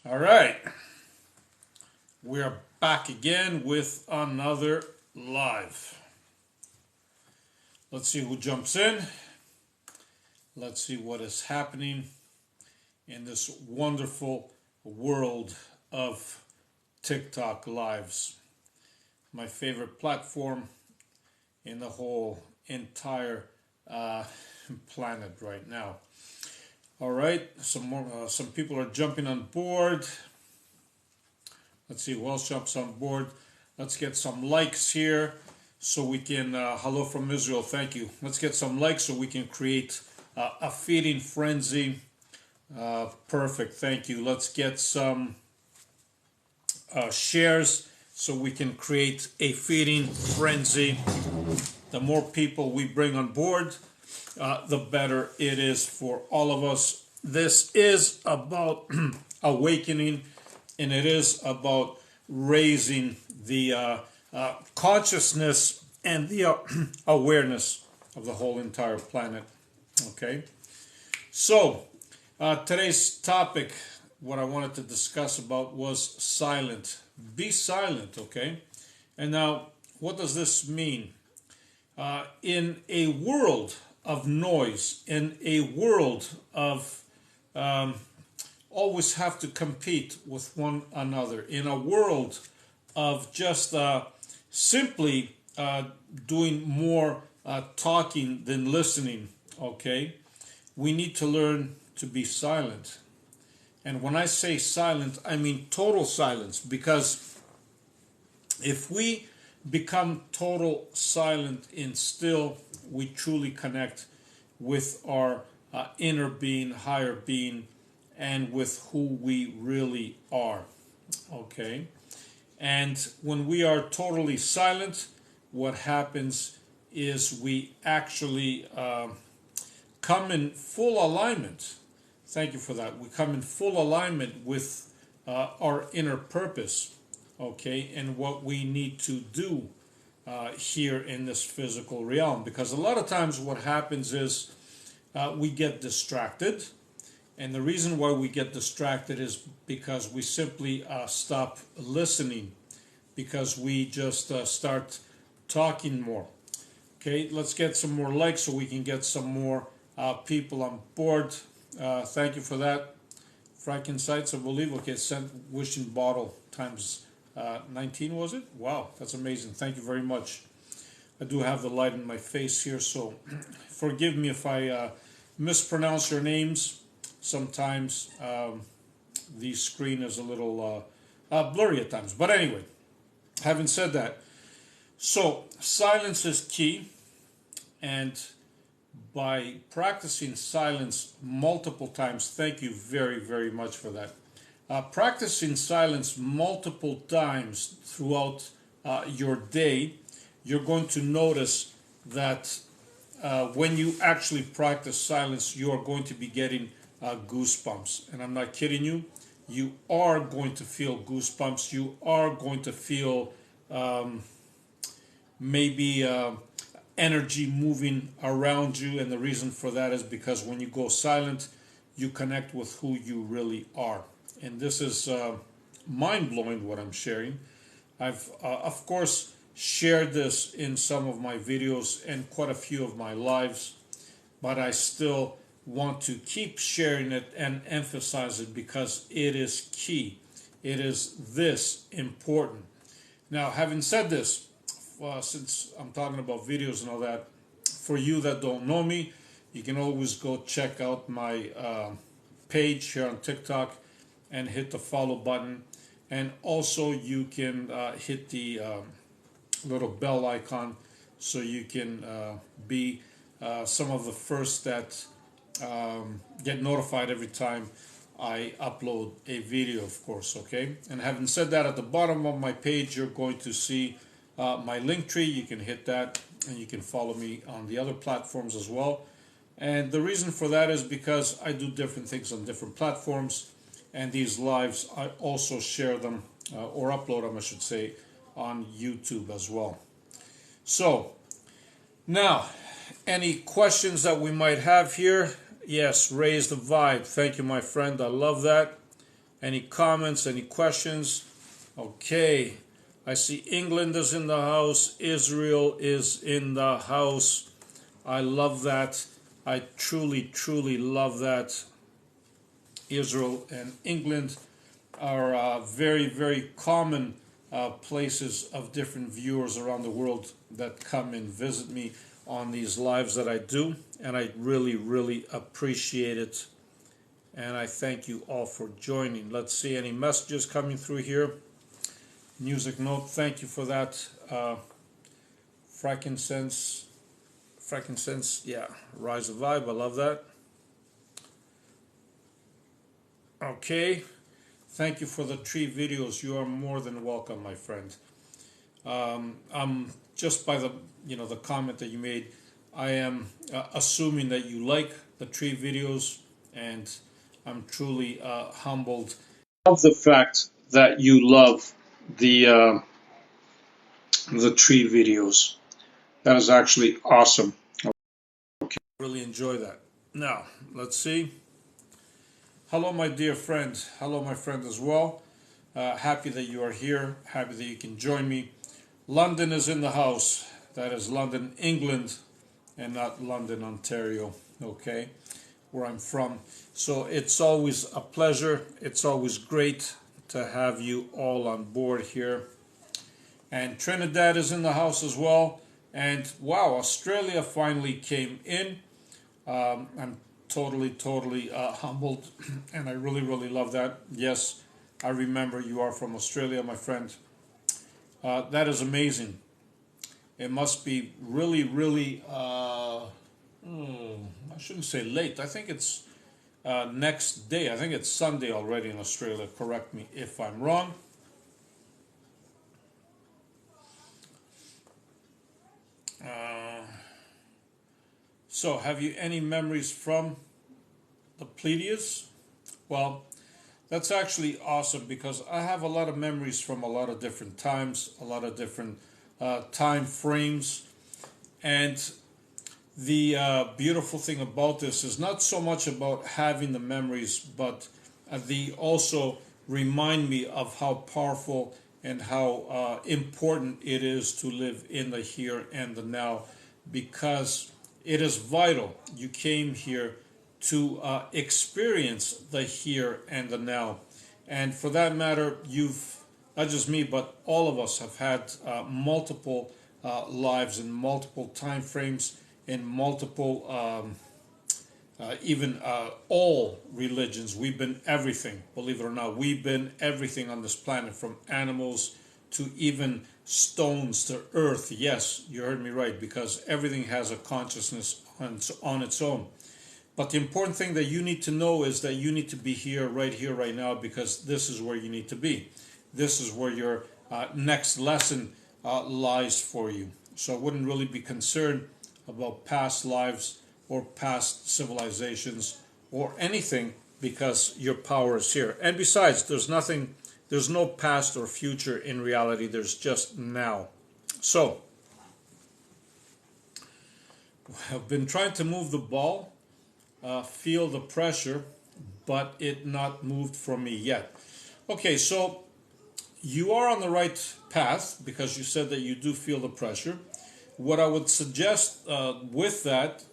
All right, we are back again with another live. Let's see who jumps in. Let's see what is happening in this wonderful world of TikTok lives. My favorite platform in the whole entire planet right now. All right, some people are jumping on board. Let's see who else jumps on board. Let's get some likes here so we can, hello from Israel, thank you. Let's get some likes so we can create a feeding frenzy. Perfect, thank you. Let's get some shares so we can create a feeding frenzy. The more people we bring on board, the better it is for all of us. This is about awakening, and it is about raising the consciousness and the awareness of the whole entire planet. Okay, so today's topic, what I wanted to discuss about was silent. Be silent, okay? And now, what does this mean? In a world of noise, in a world of always have to compete with one another, in a world of just simply doing more talking than listening, okay? We need to learn to be silent. And when I say silent, I mean total silence, because if we become total silent and still, we truly connect with our inner being, higher being, and with who we really are. Okay? And when we are totally silent, what happens is we actually come in full alignment. Thank you for that. We come in full alignment with our inner purpose, okay, and what we need to do here in this physical realm. Because a lot of times what happens is we get distracted. And the reason why we get distracted is because we simply stop listening, because we just start talking more. Okay, let's get some more likes so we can get some more people on board. Thank you for that. Frankensites, I believe. Okay, sent wishing bottle times 19, was it? Wow, that's amazing. Thank you very much. I do have the light in my face here, so forgive me if I mispronounce your names. Sometimes the screen is a little blurry at times. But anyway, having said that, so silence is key, and by practicing silence multiple times, thank you very, very much for that. Practicing silence multiple times throughout your day, you're going to notice that when you actually practice silence, you are going to be getting goosebumps. And I'm not kidding you. You are going to feel goosebumps. You are going to feel maybe energy moving around you. And the reason for that is because when you go silent, you connect with who you really are. And this is mind-blowing what I'm sharing. I've, of course, shared this in some of my videos and quite a few of my lives, but I still want to keep sharing it and emphasize it because it is key. It is this important. Now, having said this, since I'm talking about videos and all that, for you that don't know me, you can always go check out my page here on TikTok and hit the follow button. And also you can hit the little bell icon so you can be some of the first that get notified every time I upload a video, of course, okay? And having said that, at the bottom of my page, you're going to see my link tree. You can hit that and you can follow me on the other platforms as well. And the reason for that is because I do different things on different platforms, and these lives, I also share them, or upload them, I should say, on YouTube as well. So, now, any questions that we might have here? Yes, raise the vibe. Thank you, my friend. I love that. Any comments, any questions? Okay, I see England is in the house, Israel is in the house. I love that. I truly, truly love that. Israel and England are very, very common places of different viewers around the world that come and visit me on these lives that I do, and I really, really appreciate it. And I thank you all for joining. Let's see any messages coming through here. Music note, thank you for that. Frankincense, yeah, Rise of Vibe, I love that. Okay, thank you for the tree videos. You are more than welcome, my friend. I'm just by the the comment that you made, I am assuming that you like the tree videos, and I'm truly humbled. I love the fact that you love the tree videos. That is actually awesome. Okay, really enjoy that. Now let's see. Hello, my dear friend. Hello, my friend as well. Happy that you are here. Happy that you can join me. London is in the house. That is London, England, and not London, Ontario. Okay, where I'm from. So it's always a pleasure. It's always great to have you all on board here. And Trinidad is in the house as well. And wow, Australia finally came in. I'm totally humbled, and I really, really love that. Yes, I remember you are from Australia, my friend. That is amazing. It must be really, really, I shouldn't say late. I think it's next day. I think it's Sunday already in Australia. Correct me if I'm wrong. So, have you any memories from the Pleiades? Well, that's actually awesome because I have a lot of memories from a lot of different times, a lot of different time frames. And the beautiful thing about this is not so much about having the memories, but they also remind me of how powerful and how important it is to live in the here and the now, because it is vital. You came here to experience the here and the now. And for that matter, you've, not just me, but all of us have had multiple lives in multiple time frames, in multiple, even all religions. We've been everything, believe it or not. We've been everything on this planet, from animals to even stones to earth. Yes, you heard me right, because everything has a consciousness on its own. But the important thing that you need to know is that you need to be here, right now, because this is where you need to be. This is where your next lesson lies for you. So I wouldn't really be concerned about past lives or past civilizations or anything, because your power is here. And besides, there's no past or future in reality. There's just now. So I've been trying to move the ball, feel the pressure, but it not moved from me yet. Okay, so you are on the right path because you said that you do feel the pressure. What I would suggest with that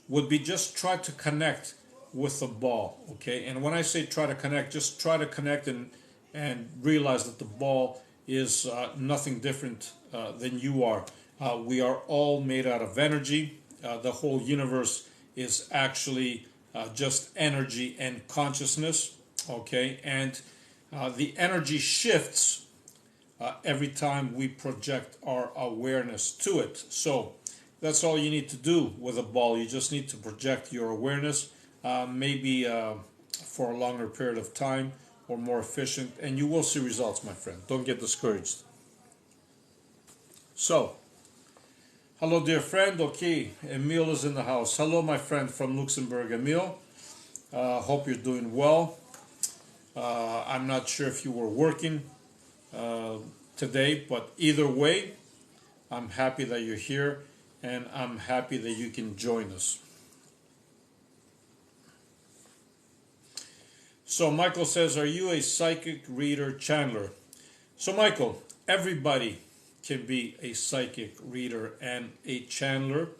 would be just try to connect with the ball, okay? And when I say try to connect, just try to connect and realize that the ball is nothing different than you are. We are all made out of energy. The whole universe is actually just energy and consciousness, okay? And the energy shifts every time we project our awareness to it. So that's all you need to do with a ball. You just need to project your awareness, maybe for a longer period of time or more efficient, and you will see results, my friend. Don't get discouraged. So, hello, dear friend. Okay, Emil is in the house. Hello, my friend from Luxembourg, Emil. Hope you're doing well. I'm not sure if you were working today, but either way, I'm happy that you're here, and I'm happy that you can join us. So Michael says, are you a psychic reader channeler? So Michael, everybody can be a psychic reader and a channeler.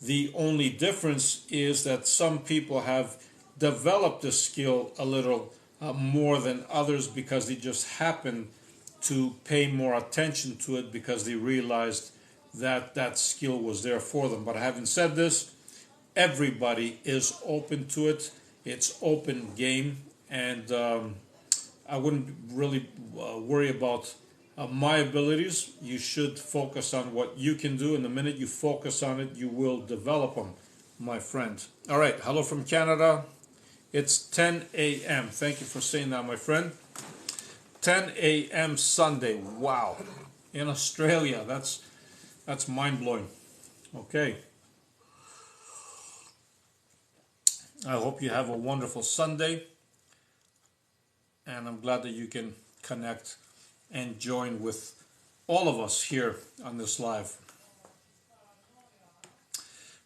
The only difference is that some people have developed the skill a little more than others because they just happen to pay more attention to it because they realized that that skill was there for them. But having said this, everybody is open to it. It's open game, and I wouldn't really worry about my abilities. You should focus on what you can do, and the minute you focus on it, you will develop them, my friend. All right, hello from Canada. It's 10 a.m. Thank you for saying that, my friend. 10 a.m. Sunday. Wow. In Australia, that's mind-blowing. Okay. I hope you have a wonderful Sunday, and I'm glad that you can connect and join with all of us here on this live.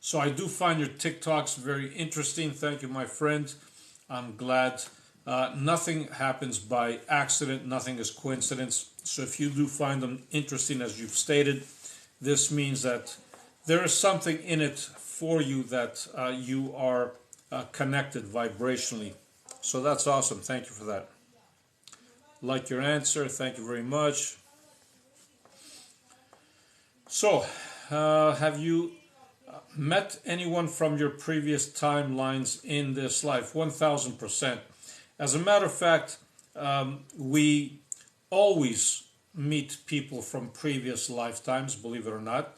So I do find your TikToks very interesting. Thank you, my friend. I'm glad. Nothing happens by accident. Nothing is coincidence. So if you do find them interesting, as you've stated, this means that there is something in it for you, that you are connected vibrationally. So that's awesome. Thank you for that. Like your answer. Thank you very much. So, have you met anyone from your previous timelines in this life? 1000%. As a matter of fact, we always meet people from previous lifetimes, believe it or not,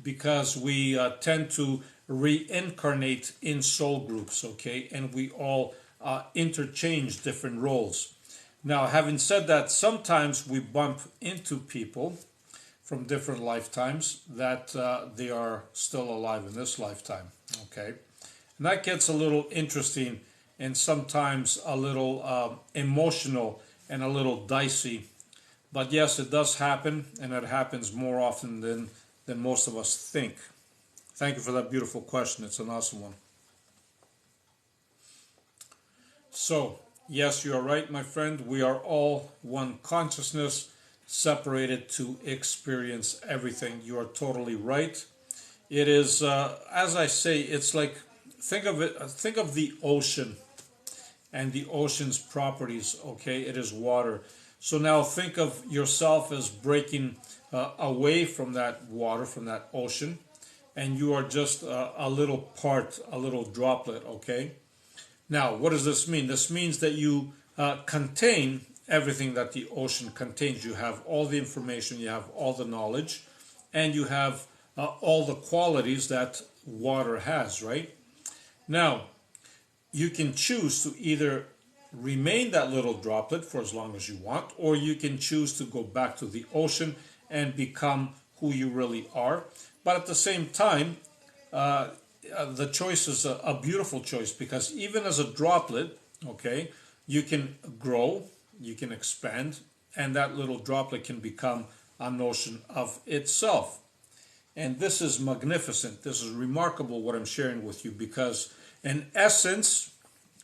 because we tend to reincarnate in soul groups, okay? And we all interchange different roles. Now, having said that, sometimes we bump into people from different lifetimes that they are still alive in this lifetime, okay? And that gets a little interesting and sometimes a little emotional and a little dicey. But yes, it does happen, and it happens more often than most of us think. Thank you for that beautiful question. It's an awesome one. So, yes, you are right, my friend. We are all one consciousness, separated to experience everything. You are totally right. It is, as I say, it's like, think of the ocean and the ocean's properties, okay? It is water. So now think of yourself as breaking away from that water, from that ocean, and you are just a little part, a little droplet, okay? Now, what does this mean? This means that you contain everything that the ocean contains. You have all the information, you have all the knowledge, and you have all the qualities that water has, right? Now, you can choose to either remain that little droplet for as long as you want, or you can choose to go back to the ocean and become who you really are. But at the same time, the choice is a beautiful choice, because even as a droplet, okay, you can grow, you can expand, and that little droplet can become an ocean of itself. And this is magnificent. This is remarkable what I'm sharing with you, because in essence,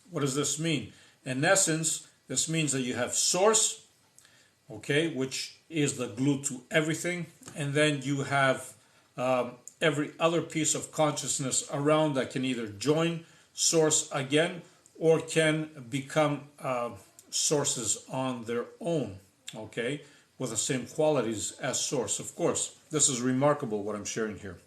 what does this mean? In essence, this means that you have source, okay, which is the glue to everything, and then you have every other piece of consciousness around that can either join source again or can become sources on their own, okay, with the same qualities as source. Of course, this is remarkable what I'm sharing here.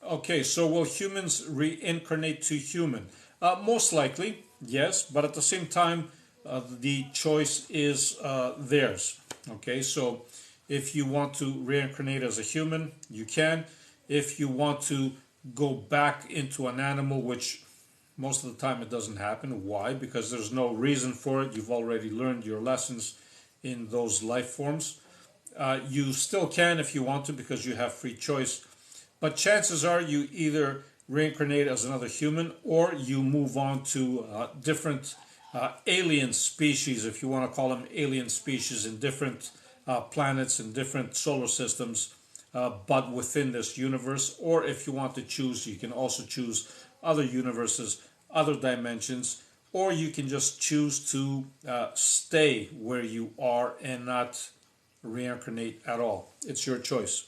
Okay, so will humans reincarnate to human? Most likely, yes, but at the same time, the choice is theirs. Okay, so if you want to reincarnate as a human, you can. If you want to go back into an animal, which most of the time it doesn't happen. Why? Because there's no reason for it. You've already learned your lessons in those life forms. You still can if you want to, because you have free choice. But chances are you either reincarnate as another human, or you move on to different alien species, if you want to call them alien species, in different planets and different solar systems, but within this universe. Or if you want to choose, you can also choose other universes other dimensions, or you can just choose to stay where you are and not reincarnate at all. It's your choice.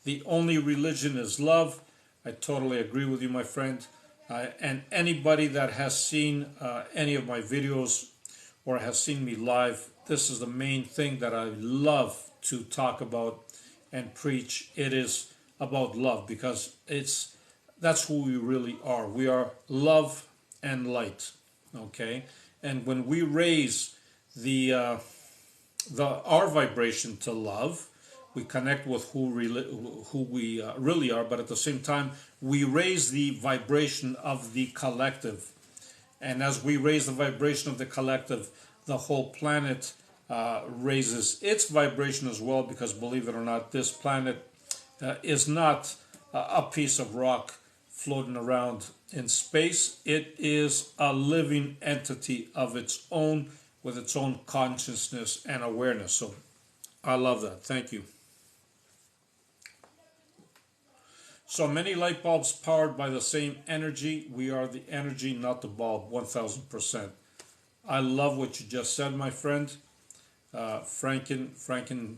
The only religion is love. I totally agree with you, my friend. And anybody that has seen any of my videos or has seen me live, this is the main thing that I love to talk about and preach. It is about love, because that's who we really are. We are love and light. Okay, and when we raise the our vibration to love, we connect with who we really are, but at the same time, we raise the vibration of the collective. And as we raise the vibration of the collective, the whole planet raises its vibration as well, because believe it or not, this planet is not a piece of rock floating around in space. It is a living entity of its own, with its own consciousness and awareness. So I love that. Thank you. So many light bulbs powered by the same energy. We are the energy, not the bulb, 1000%. I love what you just said, my friend. Franken,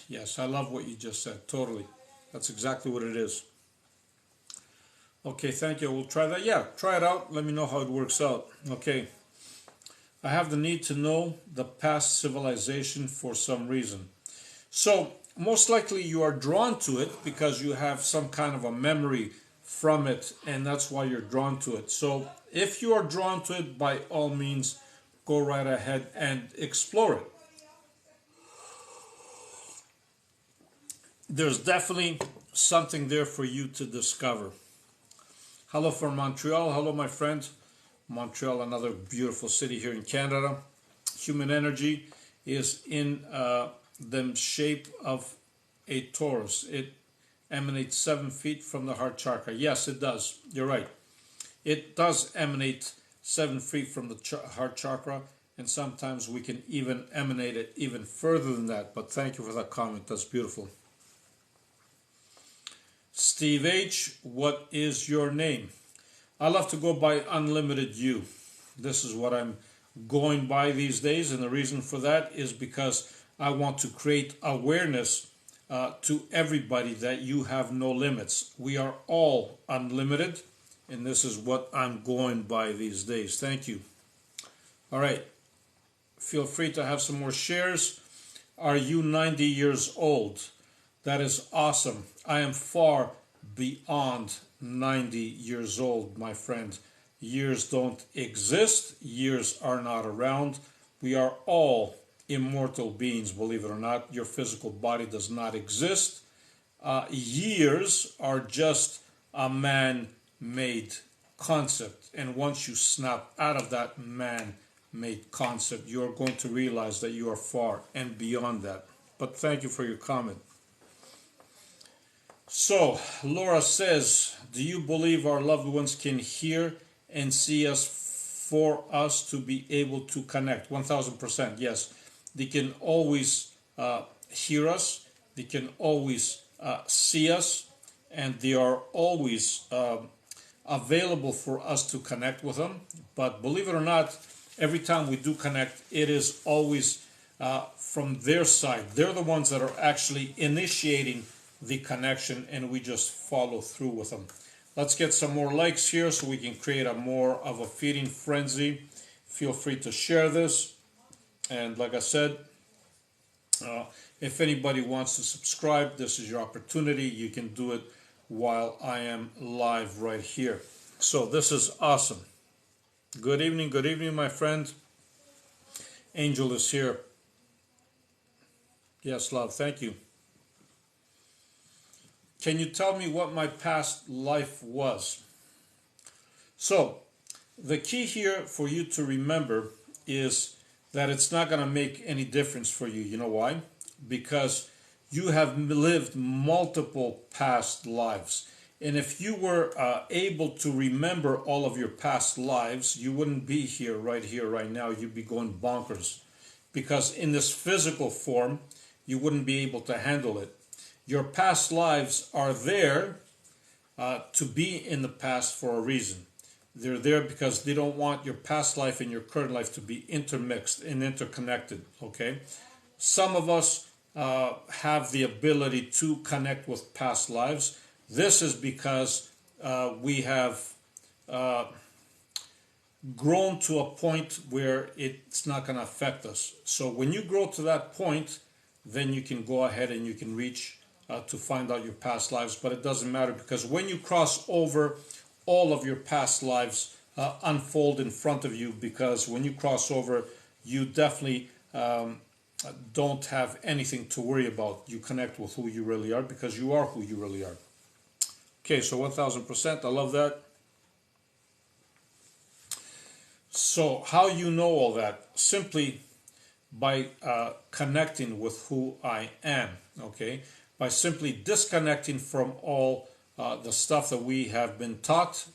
yes, I love what you just said, totally. That's exactly what it is. Okay, thank you. We'll try that. Yeah, try it out. Let me know how it works out. Okay. I have the need to know the past civilization for some reason. So, most likely you are drawn to it because you have some kind of a memory from it, and that's why you're drawn to it. So, if you are drawn to it, by all means, go right ahead and explore it. There's definitely something there for you to discover. Hello from Montreal. Hello, my friend. Montreal, another beautiful city here in Canada. Human energy is in the shape of a torus. It emanates 7 feet from the heart chakra. Yes, it does. You're right. It does emanate 7 feet from the heart chakra, and sometimes we can even emanate it even further than that. But thank you for that comment. That's beautiful. Steve H., what is your name? I love to go by Unlimited You. This is what I'm going by these days, and the reason for that is because I want to create awareness to everybody that you have no limits. We are all unlimited, and this is what I'm going by these days. Thank you. All right. Feel free to have some more shares. Are you 90 years old? That is awesome. I am far beyond 90 years old, my friend. Years don't exist. Years are not around. We are all immortal beings, believe it or not. Your physical body does not exist. Years are just a man-made concept. And once you snap out of that man-made concept, you are going to realize that you are far and beyond that. But thank you for your comment. So, Laura says, do you believe our loved ones can hear and see us for us to be able to connect? 1000%, yes. They can always hear us, they can always see us, and they are always available for us to connect with them. But believe it or not, every time we do connect, it is always from their side. They're the ones that are actually initiating the connection, and we just follow through with them. Let's get some more likes here so we can create a more of a feeding frenzy. Feel free to share this, and like I said, if anybody wants to subscribe, this is your opportunity. You can do it while I am live right here. So this is awesome. Good evening, my friend. Angel is here. Yes, love, thank you. Can you tell me what my past life was? So, the key here for you to remember is that it's not going to make any difference for you. You know why? Because you have lived multiple past lives. And if you were able to remember all of your past lives, you wouldn't be here, right now. You'd be going bonkers. Because in this physical form, you wouldn't be able to handle it. Your past lives are there to be in the past for a reason. They're there because they don't want your past life and your current life to be intermixed and interconnected. Okay, some of us have the ability to connect with past lives. This is because we have grown to a point where it's not going to affect us. So when you grow to that point, then you can go ahead and you can reach to find out your past lives. But it doesn't matter, because when you cross over, all of your past lives unfold in front of you, because when you cross over, you definitely don't have anything to worry about. You connect with who you really are, because you are who you really are. Okay, so 1000%, I love that. So how you know all that? Simply by connecting with who I am, okay? By simply disconnecting from all the stuff that we have been taught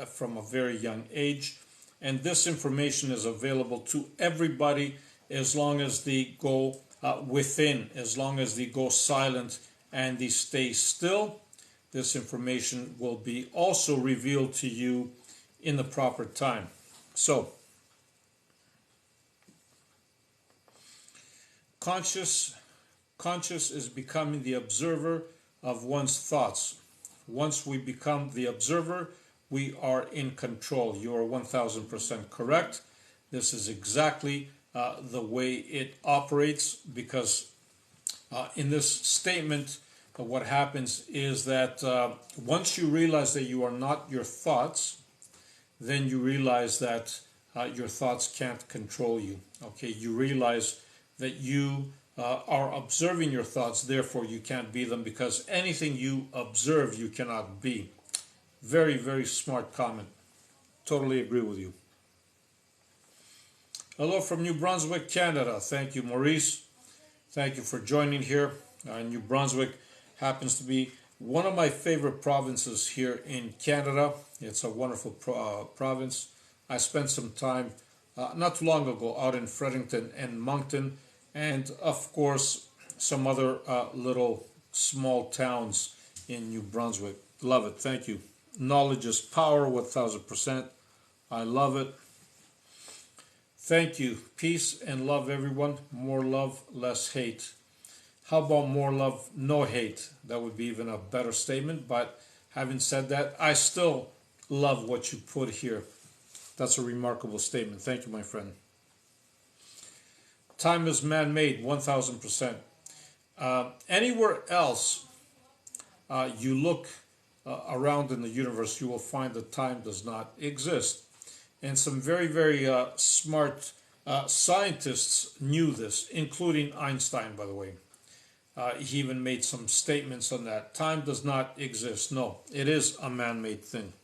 from a very young age. And this information is available to everybody as long as they go within, as long as they go silent and they stay still. This information will be also revealed to you in the proper time. So, conscious is becoming the observer of one's thoughts. Once we become the observer, we are in control. You are 1000% correct. This is exactly the way it operates, because in this statement, what happens is that once you realize that you are not your thoughts, then you realize that your thoughts can't control you. Okay, you realize that you are observing your thoughts, therefore you can't be them, because anything you observe you cannot be. Very, very smart comment. Totally agree with you. Hello from New Brunswick, Canada. Thank you, Maurice. Thank you for joining here. New Brunswick happens to be one of my favorite provinces here in Canada. It's a wonderful province. I spent some time not too long ago out in Fredericton and Moncton, and of course some other little small towns in New Brunswick. Love it. Thank you. Knowledge is power, 1000%. I love it. Thank you. Peace and love, everyone. More love, less hate. How about more love, no hate? That would be even a better statement. But having said that, I still love what you put here. That's a remarkable statement. Thank you, my friend. Time is man-made, 1000%. Anywhere else you look around in the universe, you will find that time does not exist. And some very, very smart scientists knew this, including Einstein, by the way. He even made some statements on that. Time does not exist. No, it is a man-made thing.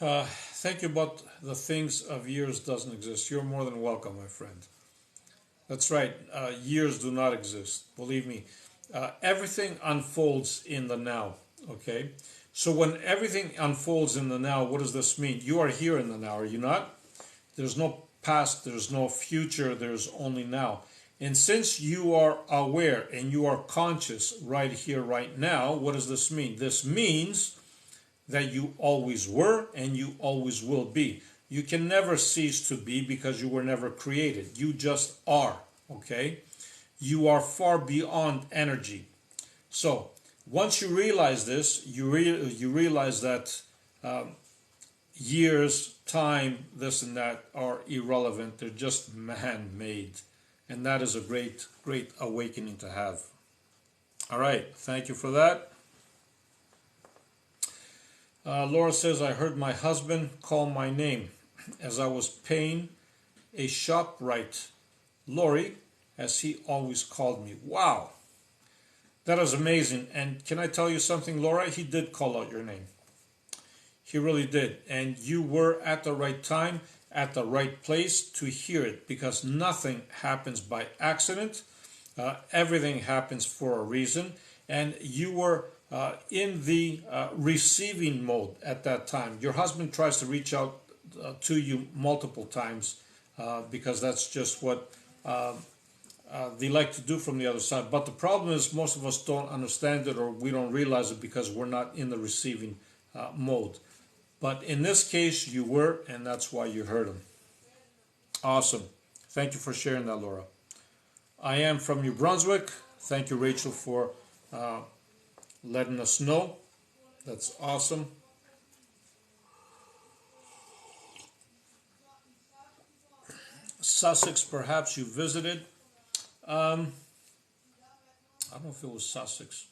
Thank you, but the things of years doesn't exist. You're more than welcome, my friend. That's right. Years do not exist. Believe me. Everything unfolds in the now. Okay? So when everything unfolds in the now, what does this mean? You are here in the now, are you not? There's no past, there's no future, there's only now. And since you are aware and you are conscious right here, right now, what does this mean? This means that you always were and you always will be. You can never cease to be, because you were never created. You just are, okay? You are far beyond energy. So, once you realize this, you realize that years, time, this and that are irrelevant. They're just man-made. And that is a great, great awakening to have. All right. Thank you for that. Laura says, I heard my husband call my name as I was paying a ShopRite. Lori, as he always called me. Wow. That is amazing. And can I tell you something, Laura? He did call out your name. He really did. And you were at the right time, at the right place to hear it, because nothing happens by accident. Everything happens for a reason. And you were in the receiving mode at that time. Your husband tries to reach out to you multiple times because that's just what they like to do from the other side. But the problem is most of us don't understand it, or we don't realize it because we're not in the receiving mode. But in this case, you were, and that's why you heard them. Awesome. Thank you for sharing that, Laura. I am from New Brunswick. Thank you, Rachel, for letting us know. That's awesome. Sussex, perhaps you visited. I don't know if it was Sussex.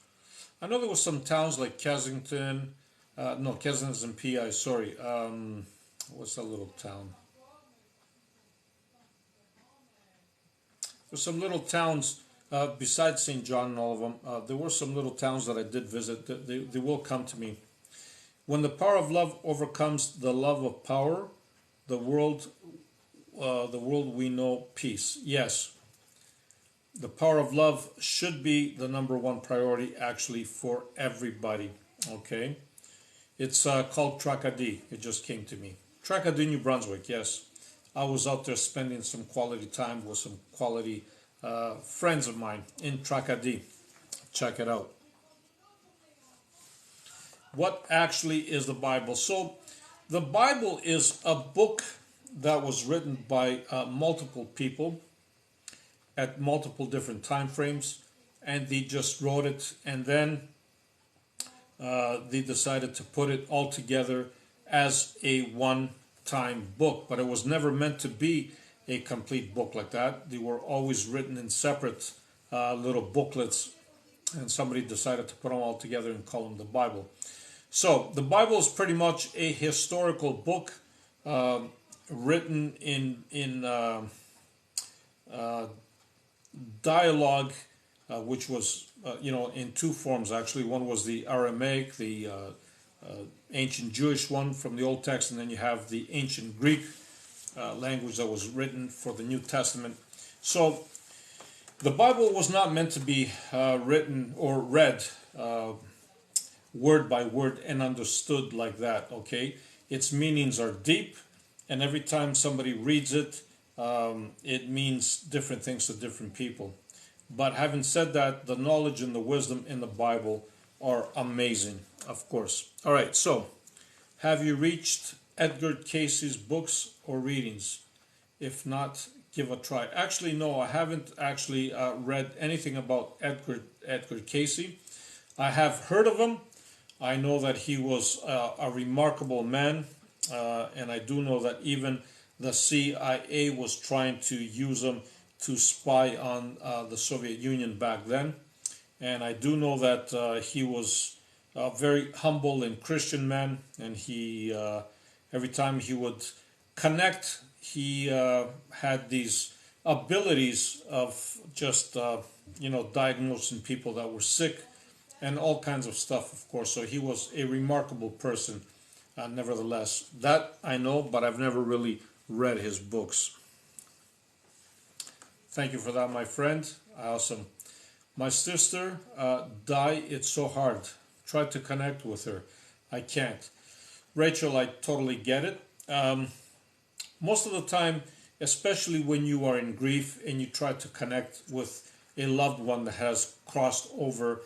I know there were some towns like Kensington. No, Kensington's in PI, sorry. What's that little town? There's some little towns besides St. John and all of them. There were some little towns that I did visit. They will come to me. When the power of love overcomes the love of power, the world we know peace. Yes, the power of love should be the number one priority actually for everybody. Okay, it's called Tracadie. It just came to me. Tracadie, New Brunswick. Yes, I was out there spending some quality time with some quality friends of mine in Tracadie. Check it out. What actually is the Bible? So, the Bible is a book that was written by multiple people at multiple different time frames, and they just wrote it, and then they decided to put it all together as a one-time book. But it was never meant to be a complete book like that. They were always written in separate little booklets, and somebody decided to put them all together and call them the Bible. So the Bible is pretty much a historical book written in dialogue, which was in two forms actually. One was the Aramaic, the ancient Jewish one from the Old Text, and then you have the ancient Greek language that was written for the New Testament. So the Bible was not meant to be written or read word by word and understood like that, okay? Its meanings are deep, and every time somebody reads it, it means different things to different people. But having said that, the knowledge and the wisdom in the Bible are amazing, of course. All right, so have you reached Edgar Cayce's books or readings? If not, give a try. Actually, no, I haven't actually read anything about Edgar Cayce. I have heard of him. I know that he was a remarkable man, and I do know that even the CIA was trying to use him to spy on the Soviet Union back then. And I do know that he was a very humble and Christian man, and he every time he would connect, he had these abilities of just diagnosing people that were sick and all kinds of stuff, of course. So he was a remarkable person, nevertheless. That I know, but I've never really read his books. Thank you for that, my friend. Awesome. My sister, Di, it's so hard. Try to connect with her. I can't. Rachel, I totally get it. Most of the time, especially when you are in grief and you try to connect with a loved one that has crossed over,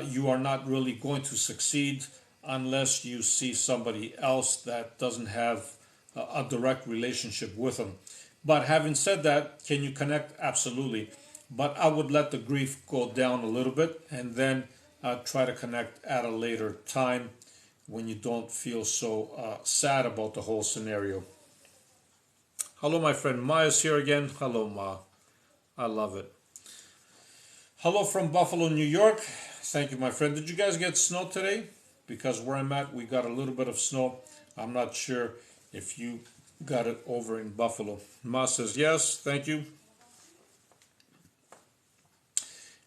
you are not really going to succeed unless you see somebody else that doesn't have a direct relationship with them. But having said that, can you connect? Absolutely. But I would let the grief go down a little bit and then try to connect at a later time when you don't feel so sad about the whole scenario. Hello, my friend Ma is here again. Hello, Ma. I love it. Hello from Buffalo, New York. Thank you, my friend. Did you guys get snow today? Because where I'm at, we got a little bit of snow. I'm not sure if you got it over in Buffalo. Ma says yes, thank you.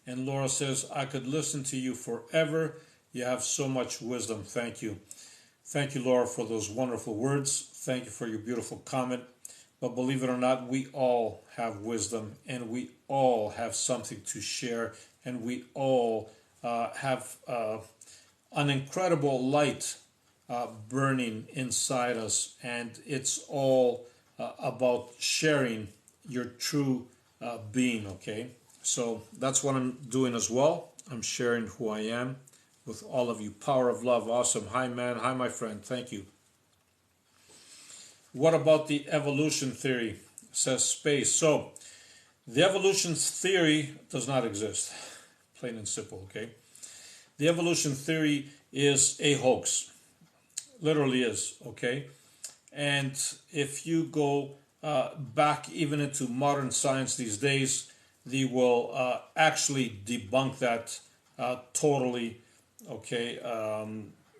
And Laura says, I could listen to you forever. You have so much wisdom. Thank you. Thank you, Laura, for those wonderful words. Thank you for your beautiful comment. But believe it or not, we all have wisdom, and we all have something to share, and we all have an incredible light burning inside us, and it's all about sharing your true being, okay? So that's what I'm doing as well. I'm sharing who I am with all of you. Power of love. Awesome. Hi, man. Hi, my friend. Thank you. What about the evolution theory? Says Space. So the evolution theory does not exist. Plain and simple, okay? The evolution theory is a hoax. Literally is, okay? And if you go back even into modern science these days, they will actually debunk that totally, okay?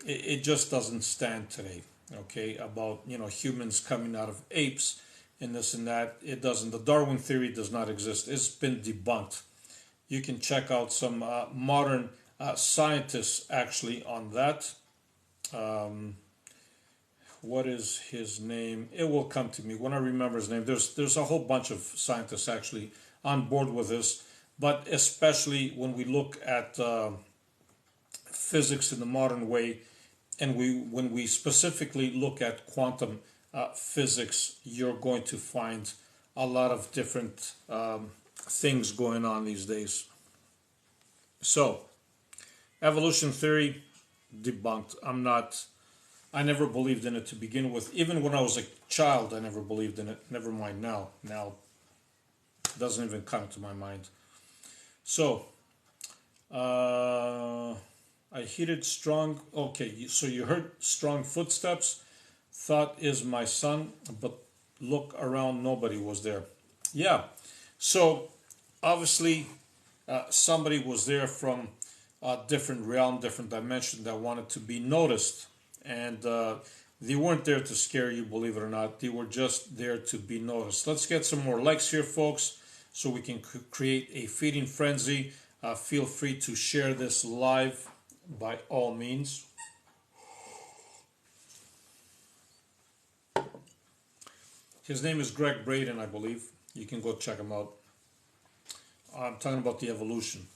It just doesn't stand today, okay? About, humans coming out of apes and this and that. It doesn't. The Darwin theory does not exist. It's been debunked. You can check out some modern scientists actually on that. What is his name? It will come to me when I remember his name. There's a whole bunch of scientists actually on board with this, but especially when we look at physics in the modern way, and when we specifically look at quantum physics, you're going to find a lot of different things going on these days. So, evolution theory debunked. I never believed in it to begin with. Even when I was a child, I never believed in it. Never mind now. Now, it doesn't even come to my mind. So, I heeded strong. Okay, so you heard strong footsteps. Thought is my son, but look around, nobody was there. Yeah. So, obviously, somebody was there from a different realm, different dimension that wanted to be noticed. And they weren't there to scare you, believe it or not. They were just there to be noticed. Let's get some more likes here, folks, so we can create a feeding frenzy. Feel free to share this live by all means. His name is Greg Braden, I believe. You can go check him out. I'm talking about the evolution.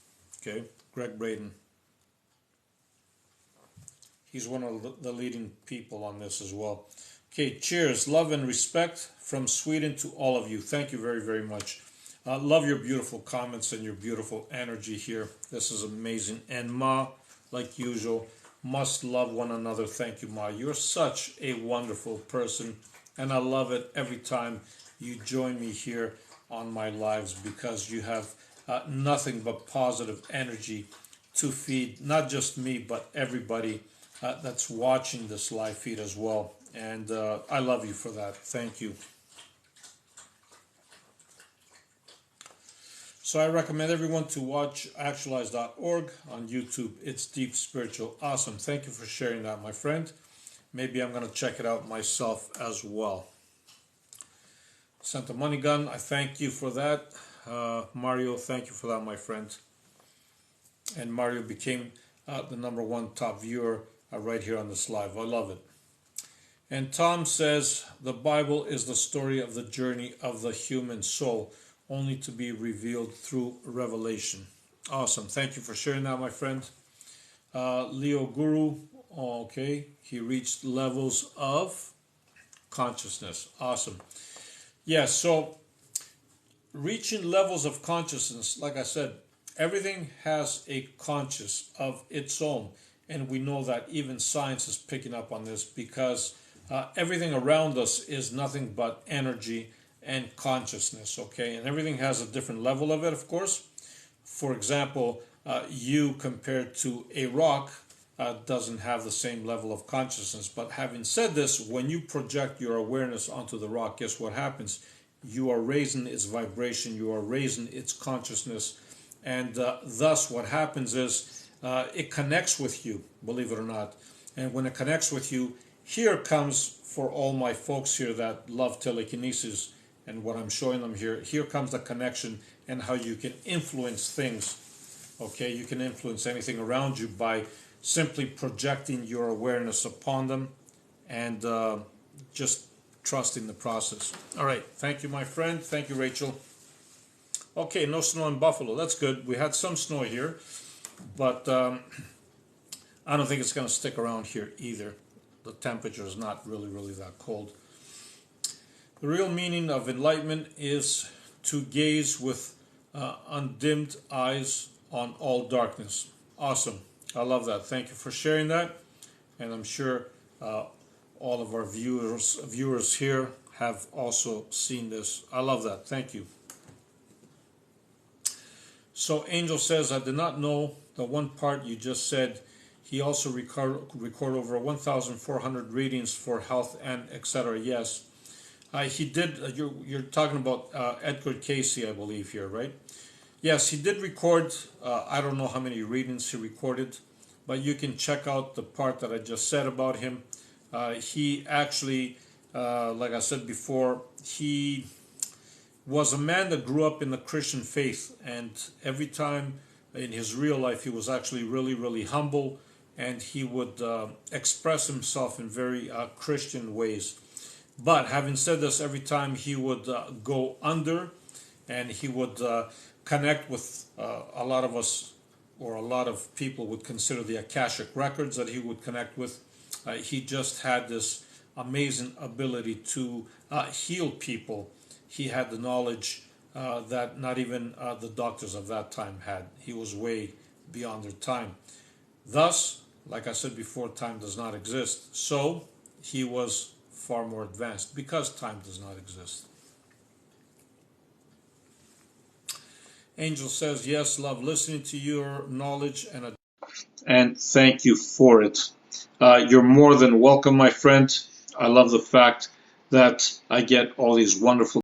Okay, Greg Braden. He's one of the leading people on this as well. Okay, cheers. Love and respect from Sweden to all of you. Thank you very, very much. Love your beautiful comments and your beautiful energy here. This is amazing. And Ma, like usual, must love one another. Thank you, Ma. You're such a wonderful person. And I love it every time you join me here on my lives, because you have nothing but positive energy to feed, not just me, but everybody that's watching this live feed as well. And I love you for that. Thank you. So I recommend everyone to watch actualize.org on YouTube. It's deep spiritual. Awesome. Thank you for sharing that, my friend. Maybe I'm going to check it out myself as well. Santa Money Gun, I thank you for that. Mario, thank you for that, my friend. And Mario became the #1 top viewer right here on this live. I love it. And Tom says, the Bible is the story of the journey of the human soul, only to be revealed through revelation. Awesome. Thank you for sharing that, my friend. Leo Guru, okay. He reached levels of consciousness. Awesome. Yeah, so reaching levels of consciousness, like I said, everything has a conscious of its own. And we know that even science is picking up on this, because everything around us is nothing but energy and consciousness, okay? And everything has a different level of it, of course. For example, you compared to a rock doesn't have the same level of consciousness. But having said this, when you project your awareness onto the rock, guess what happens? You are raising its vibration, you are raising its consciousness, and thus what happens is it connects with you, believe it or not. And when it connects with you, here comes, for all my folks here that love telekinesis and what I'm showing them here comes the connection and how you can influence things. Okay, you can influence anything around you by simply projecting your awareness upon them and just trusting the process. All right, thank you, my friend. Thank you, Rachel. Okay, no snow in Buffalo. That's good. We had some snow here, but I don't think it's going to stick around here either. The temperature is not really that cold. The real meaning of enlightenment is to gaze with undimmed eyes on all darkness. Awesome. I love that. Thank you for sharing that. And I'm sure all of our viewers here have also seen this. I love that. Thank you. So Angel says, I did not know the one part you just said. He also record over 1,400 readings for health and etc. Yes, he did. You're talking about Edgar Casey, I believe here, right? Yes, he did record. I don't know how many readings he recorded, but you can check out the part that I just said about him. He actually, like I said before, he was a man that grew up in the Christian faith, and every time in his real life he was actually really, really humble, and he would express himself in very Christian ways. But having said this, every time he would go under, and he would connect with a lot of us, or a lot of people would consider the Akashic records that he would connect with. He just had this amazing ability to heal people. He had the knowledge that not even the doctors of that time had. He was way beyond their time. Thus, like I said before, time does not exist. So he was far more advanced because time does not exist. Angel says, yes, love listening to your knowledge and thank you for it. You're more than welcome, my friend. I love the fact that I get all these wonderful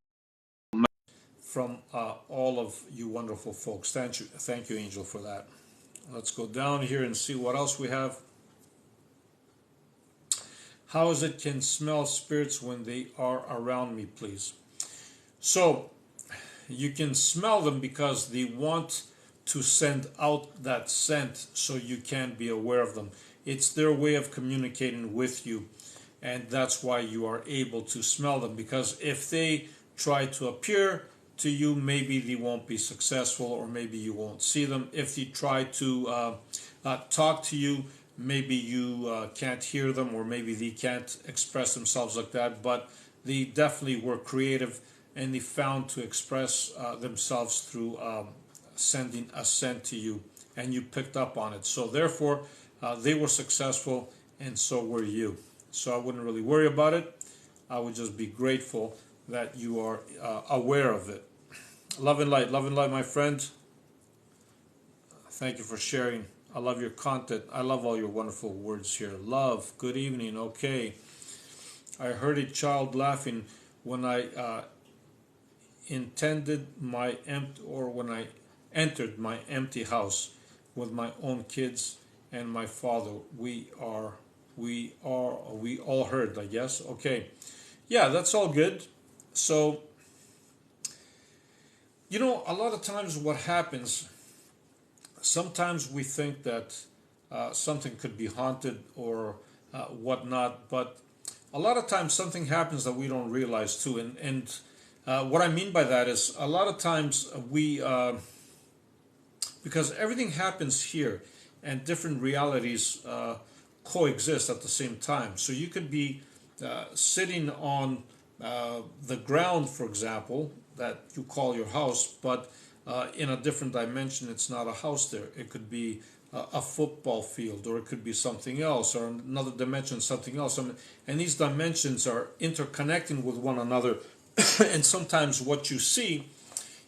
from all of you wonderful folks. Thank you, Angel, for that. Let's go down here and see what else we have. How is it can smell spirits when they are around me, please? So you can smell them because they want to send out that scent so you can be aware of them. It's their way of communicating with you, and that's why you are able to smell them, because if they try to appear to you, maybe they won't be successful, or maybe you won't see them. If they try to talk to you, maybe you can't hear them, or maybe they can't express themselves like that, but they definitely were creative, and they found to express themselves through sending a scent to you, and you picked up on it. So therefore, they were successful, and so were you. So I wouldn't really worry about it. I would just be grateful that you are aware of it. Love and light, my friend. Thank you for sharing. I love your content. I love all your wonderful words here. Love, good evening, okay. I heard a child laughing when I when I entered my empty house with my own kids and my father. We all heard, I guess. Okay. Yeah, that's all good. So, you know, a lot of times what happens, sometimes we think that something could be haunted or whatnot, but a lot of times something happens that we don't realize too. And what I mean by that is a lot of times because everything happens here and different realities coexist at the same time. So you could be sitting on the ground, for example, that you call your house, but in a different dimension, it's not a house there. It could be a football field, or it could be something else, or another dimension, something else. And these dimensions are interconnecting with one another. And sometimes what you see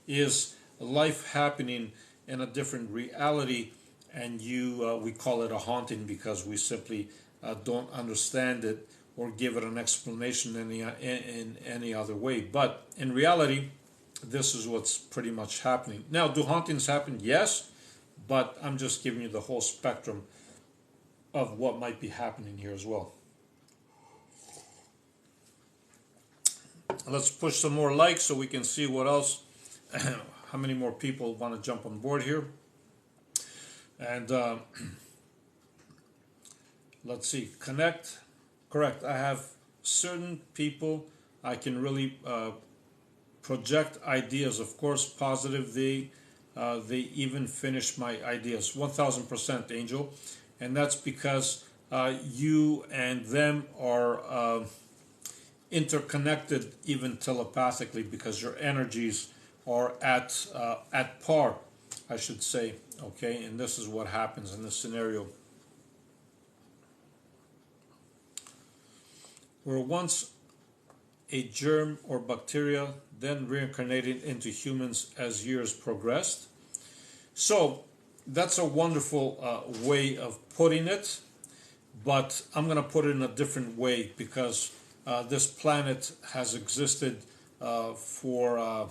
is life happening in a different reality, and we call it a haunting because we simply don't understand it or give it an explanation in any other way. But in reality, this is what's pretty much happening. Now, do hauntings happen? Yes, but I'm just giving you the whole spectrum of what might be happening here as well. Let's push some more likes so we can see what else, how many more people want to jump on board here. And let's see, connect. Correct. I have certain people I can really project ideas, of course, positive. They even finish my ideas. 1000%, Angel. And that's because you and them are interconnected even telepathically, because your energies or at par, I should say. Okay, and this is what happens in this scenario. Were once a germ or bacteria, then reincarnated into humans as years progressed. So that's a wonderful way of putting it, but I'm going to put it in a different way because this planet has existed for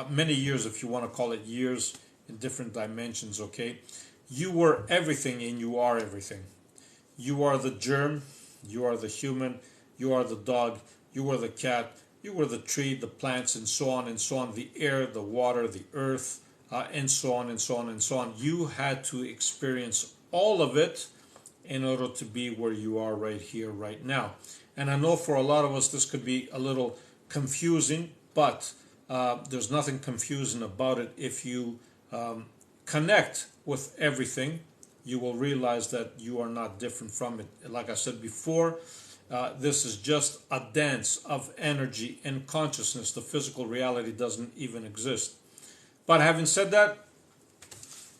many years, if you want to call it years, in different dimensions, okay? You were everything and you are everything. You are the germ, you are the human, you are the dog, you are the cat, you are the tree, the plants, and so on and so on, the air, the water, the earth, and so on and so on and so on. You had to experience all of it in order to be where you are right here, right now. And I know for a lot of us this could be a little confusing, but there's nothing confusing about it. If you connect with everything, you will realize that you are not different from it. Like I said before, this is just a dance of energy and consciousness. The physical reality doesn't even exist. But having said that,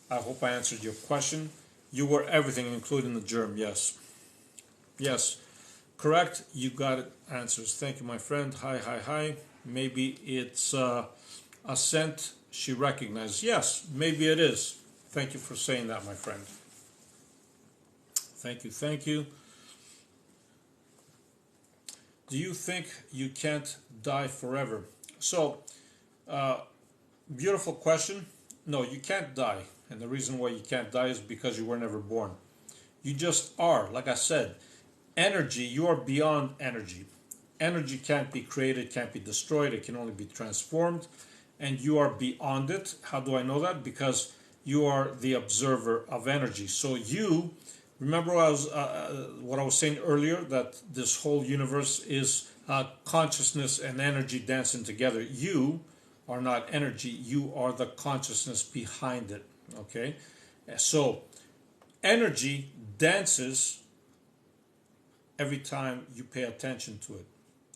I hope I answered your question. You were everything, including the germ. Yes. Yes. Correct. You got it. Answers. Thank you, my friend. Hi, hi, hi. Maybe it's a scent she recognizes. Yes, maybe it is. Thank you for saying that, my friend. Thank you. Thank you. Do you think you can't die forever? So, beautiful question. No, you can't die. And the reason why you can't die is because you were never born. You just are. Like I said, energy, you are beyond energy. Energy can't be created, can't be destroyed. It can only be transformed. And you are beyond it. How do I know that? Because you are the observer of energy. So you, remember what I was saying earlier, that this whole universe is consciousness and energy dancing together. You are not energy. You are the consciousness behind it. Okay? So energy dances every time you pay attention to it.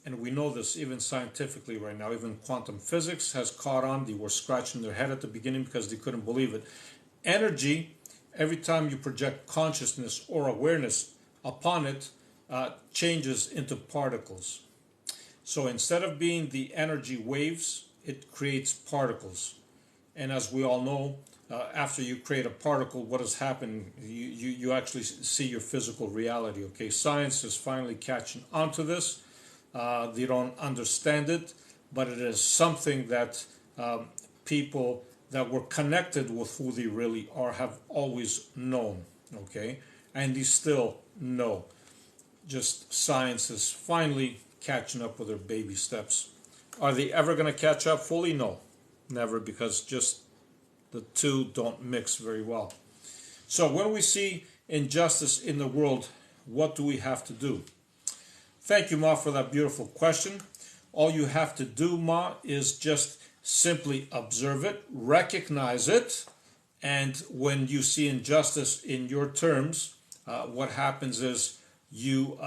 And we know this even scientifically right now. Even quantum physics has caught on. They were scratching their head at the beginning because they couldn't believe it. Energy, every time you project consciousness or awareness upon it, changes into particles. So instead of being the energy waves, it creates particles. And as we all know, after you create a particle, what has happened? You actually see your physical reality. Okay, science is finally catching on to this. They don't understand it, but it is something that people that were connected with who they really are have always known. Okay, and they still know. Just science is finally catching up with their baby steps. Are they ever going to catch up fully? No, never, because just the two don't mix very well. So when we see injustice in the world, what do we have to do? Thank you, Ma, for that beautiful question. All you have to do, Ma, is just simply observe it, recognize it, and when you see injustice in your terms, what happens is you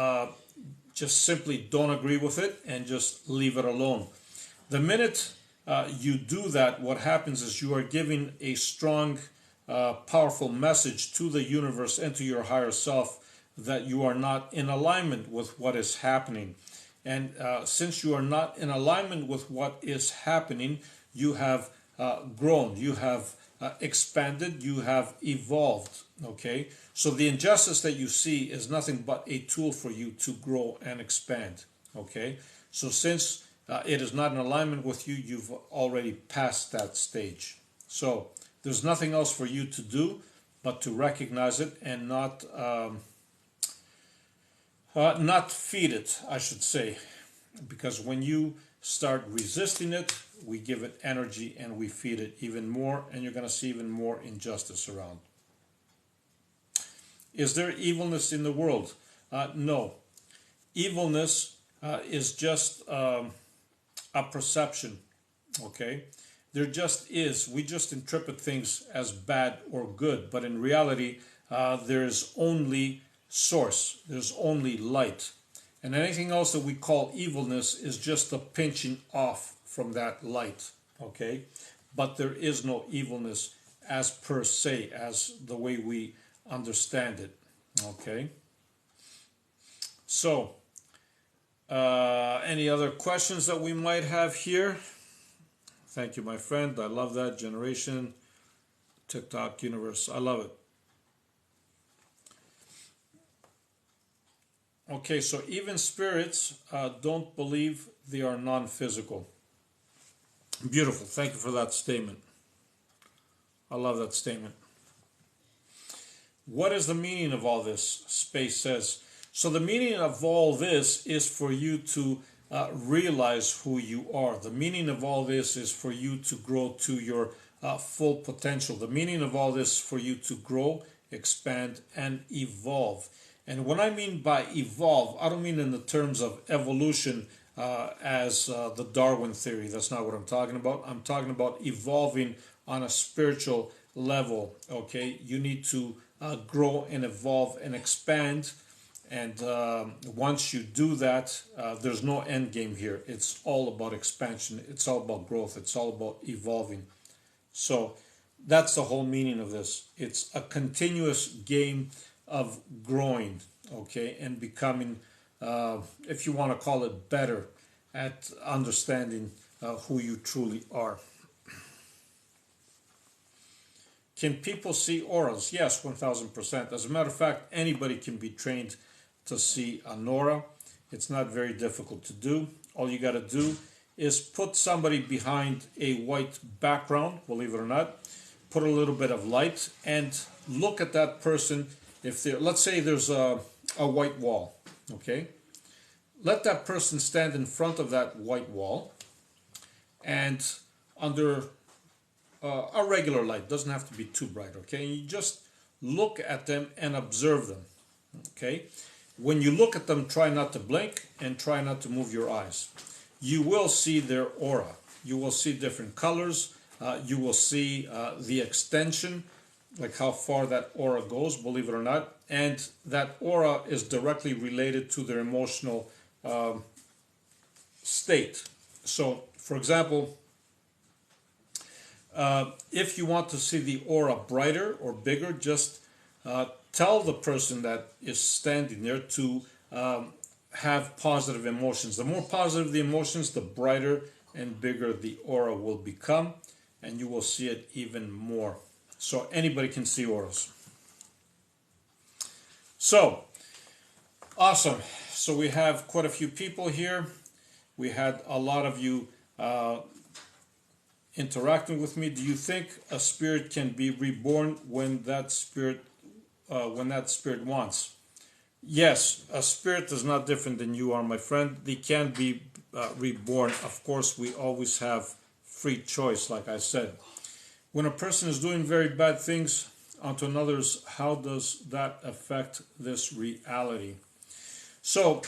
just simply don't agree with it and just leave it alone. The minute you do that, what happens is you are giving a strong, powerful message to the universe and to your higher self that you are not in alignment with what is happening. And since you are not in alignment with what is happening, you have grown, you have expanded, you have evolved. Okay? So the injustice that you see is nothing but a tool for you to grow and expand. Okay? So since it is not in alignment with you, you've already passed that stage. So there's nothing else for you to do but to recognize it and not feed it, I should say. Because when you start resisting it, we give it energy and we feed it even more, and you're going to see even more injustice around. Is there evilness in the world? No. Evilness is just a perception, okay? There just is. We just interpret things as bad or good, but in reality, there's only source. There's only light. And anything else that we call evilness is just a pinching off from that light, okay? But there is no evilness as per se, as the way we understand it, okay? So, any other questions that we might have here? Thank you, my friend. I love that. Generation, TikTok universe. I love it. Okay, so even spirits don't believe they are non-physical. Beautiful. Thank you for that statement. I love that statement. What is the meaning of all this? Space says. So the meaning of all this is for you to realize who you are. The meaning of all this is for you to grow to your full potential. The meaning of all this is for you to grow, expand, and evolve. And what I mean by evolve, I don't mean in the terms of evolution as the Darwin theory. That's not what I'm talking about. I'm talking about evolving on a spiritual level, okay? You need to grow and evolve and expand. And once you do that, there's no end game here. It's all about expansion. It's all about growth. It's all about evolving. So that's the whole meaning of this. It's a continuous game of growing, okay, and becoming, if you want to call it, better at understanding who you truly are. Can people see auras? Yes, 1000%. As a matter of fact, anybody can be trained to see an aura. It's not very difficult to do. All you got to do is put somebody behind a white background, believe it or not, put a little bit of light, and look at that person. If there, let's say there's a white wall, okay? Let that person stand in front of that white wall, and under a regular light, doesn't have to be too bright, okay? You just look at them and observe them, okay? When you look at them, try not to blink and try not to move your eyes. You will see their aura. You will see different colors. You will see the extension, like how far that aura goes, believe it or not. And that aura is directly related to their emotional state. So, for example, if you want to see the aura brighter or bigger, just tell the person that is standing there to have positive emotions. The more positive the emotions, the brighter and bigger the aura will become, and you will see it even more. So anybody can see auras. So, awesome. So we have quite a few people here. We had a lot of you interacting with me. Do you think a spirit can be reborn when that spirit wants? Yes, a spirit is not different than you are, my friend. They can be reborn. Of course, we always have free choice, like I said. When a person is doing very bad things onto another's, how does that affect this reality? So,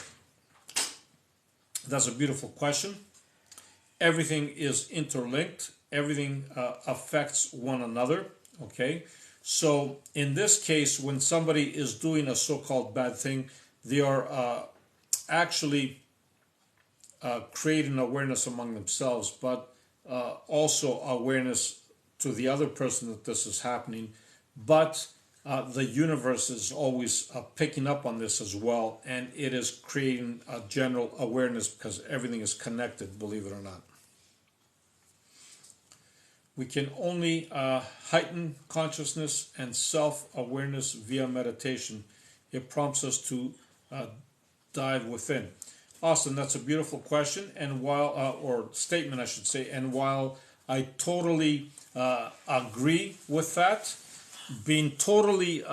that's a beautiful question. Everything is interlinked. Everything affects one another, okay? So in this case, when somebody is doing a so-called bad thing, they are actually creating awareness among themselves, but also awareness to the other person that this is happening. But the universe is always picking up on this as well, and it is creating a general awareness because everything is connected, believe it or not. We can only heighten consciousness and self-awareness via meditation. It prompts us to dive within. Austin, that's a beautiful question, and while or statement, I should say. And while I totally agree with that, being totally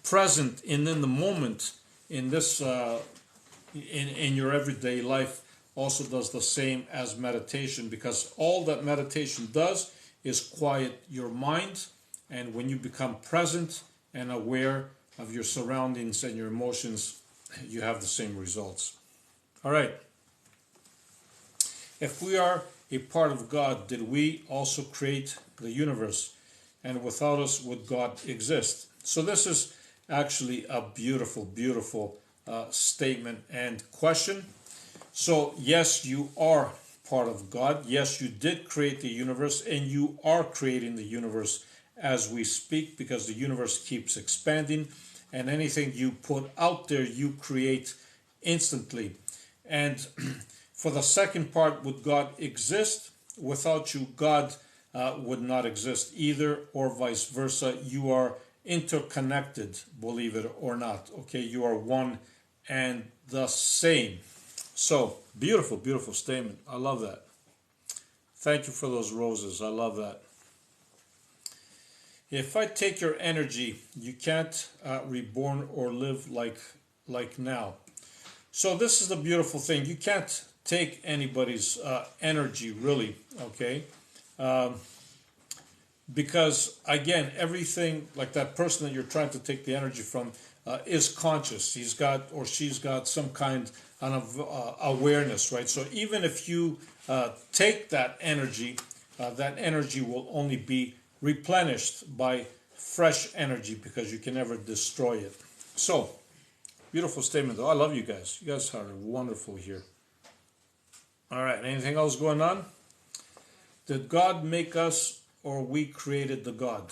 present and in the moment in this in your everyday life also does the same as meditation, because all that meditation does is quiet your mind, and when you become present and aware of your surroundings and your emotions, you have the same results. All right. If we are a part of God, did we also create the universe? And without us, would God exist? So this is actually a beautiful, beautiful statement and question. So yes, you are part of God. Yes, you did create the universe, and you are creating the universe as we speak, because the universe keeps expanding, and anything you put out there, you create instantly. And for the second part, would God exist? Without you, God would not exist either, or vice versa. You are interconnected, believe it or not. Okay, you are one and the same. So, beautiful, beautiful statement. I love that. Thank you for those roses. I love that. If I take your energy, you can't reborn or live like now. So this is the beautiful thing. You can't take anybody's energy, really, okay? Because, again, everything, like that person that you're trying to take the energy from, is conscious. He's got or she's got some kind of awareness, right? So even if you take that energy will only be replenished by fresh energy, because you can never destroy it. So, beautiful statement, though. I love you guys. You guys are wonderful here. All right, anything else going on? Did God make us, or we created the God?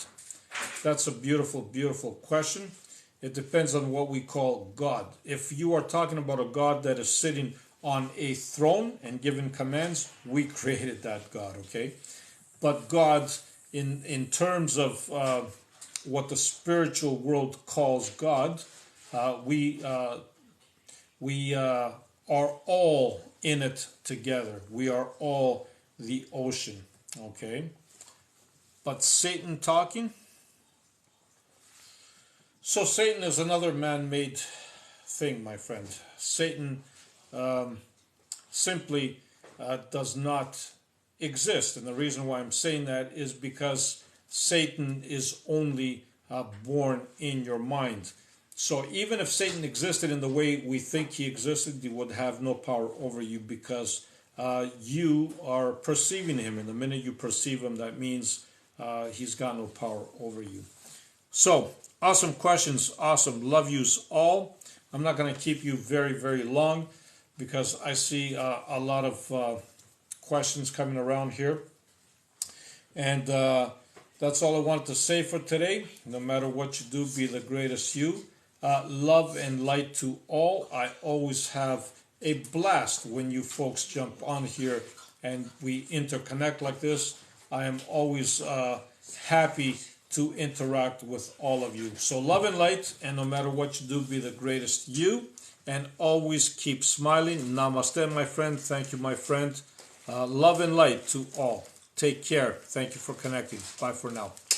That's a beautiful, beautiful question. It depends on what we call God. If you are talking about a God that is sitting on a throne and giving commands, we created that God, okay? But God, in terms of what the spiritual world calls God, we are all in it together. We are all the ocean, okay? But Satan talking? So Satan is another man-made thing, my friend. Satan simply does not exist. And the reason why I'm saying that is because Satan is only born in your mind. So even if Satan existed in the way we think he existed, he would have no power over you, because you are perceiving him. And the minute you perceive him, that means he's got no power over you. So, awesome questions. Awesome. Love yous all. I'm not going to keep you very, very long, because I see a lot of questions coming around here. And that's all I wanted to say for today. No matter what you do, be the greatest you. Love and light to all. I always have a blast when you folks jump on here and we interconnect like this. I am always happy to interact with all of you. So love and light, and no matter what you do, be the greatest you, and always keep smiling. Namaste, my friend. Thank you, my friend. Love and light to all. Take care. Thank you for connecting. Bye for now.